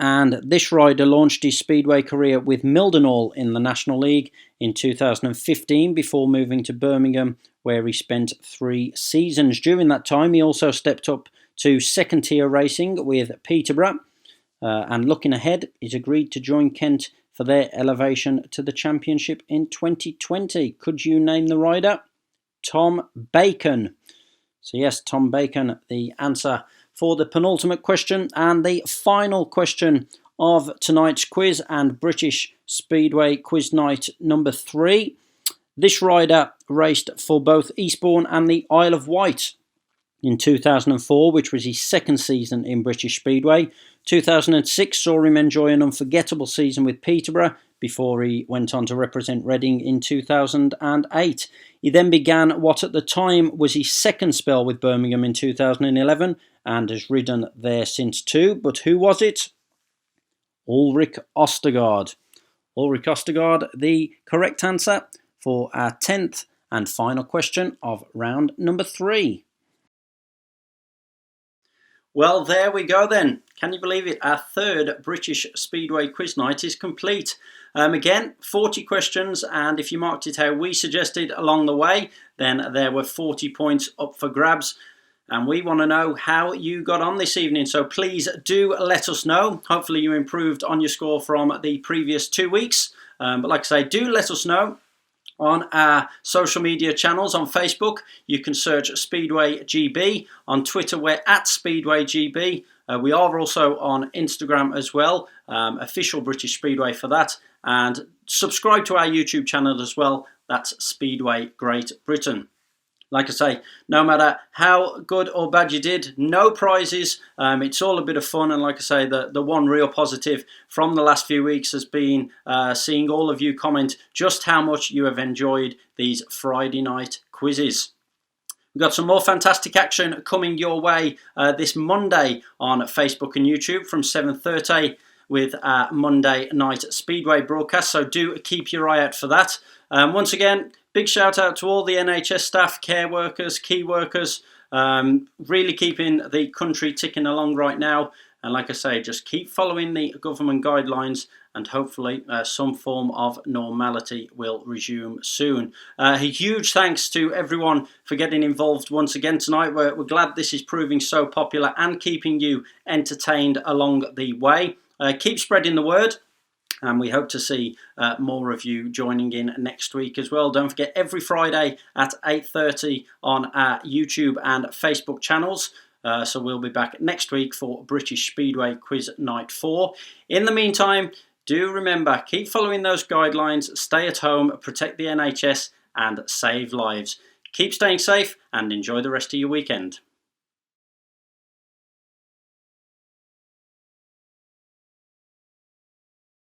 And this rider launched his Speedway career with Mildenhall in the National League in 2015 before moving to Birmingham, where he spent 3 seasons. During that time, he also stepped up to second-tier racing with Peterborough. And looking ahead, he's agreed to join Kent for their elevation to the championship in 2020. Could you name the rider? Tom Bacon. So yes, Tom Bacon, the answer for the penultimate question and the final question of tonight's quiz and British Speedway Quiz Night number 3. This rider raced for both Eastbourne and the Isle of Wight in 2004, which was his second season in British Speedway. 2006 saw him enjoy an unforgettable season with Peterborough before he went on to represent Reading in 2008. He then began what at the time was his second spell with Birmingham in 2011 and has ridden there since too. But who was it? Ulrich Ostergaard. Ulrich Ostergaard, the correct answer for our 10th and final question of round number 3. Well, there we go then. Can you believe it? Our third British Speedway Quiz Night is complete. Again, 40 questions, and if you marked it how we suggested along the way, then there were 40 points up for grabs. And we want to know how you got on this evening, so please do let us know. Hopefully you improved on your score from the previous 2 weeks. But like I say, do let us know on our social media channels. On Facebook, you can search Speedway GB. On Twitter, we're at Speedway GB. We are also on Instagram as well, official British Speedway for that. And subscribe to our YouTube channel as well. That's Speedway Great Britain. Like I say, no matter how good or bad you did, no prizes. It's all a bit of fun. And like I say, the one real positive from the last few weeks has been seeing all of you comment just how much you have enjoyed these Friday night quizzes. We've got some more fantastic action coming your way this Monday on Facebook and YouTube from 7:30 with our Monday night Speedway broadcast. So do keep your eye out for that. Once again, big shout out to all the NHS staff, care workers, key workers, really keeping the country ticking along right now. And like I say, just keep following the government guidelines and hopefully some form of normality will resume soon. A huge thanks to everyone for getting involved once again tonight. We're glad this is proving so popular and keeping you entertained along the way. Keep spreading the word. And we hope to see more of you joining in next week as well. Don't forget, every Friday at 8:30 on our YouTube and Facebook channels. So we'll be back next week for British Speedway Quiz Night 4. In the meantime, do remember, keep following those guidelines, stay at home, protect the NHS and save lives. Keep staying safe and enjoy the rest of your weekend.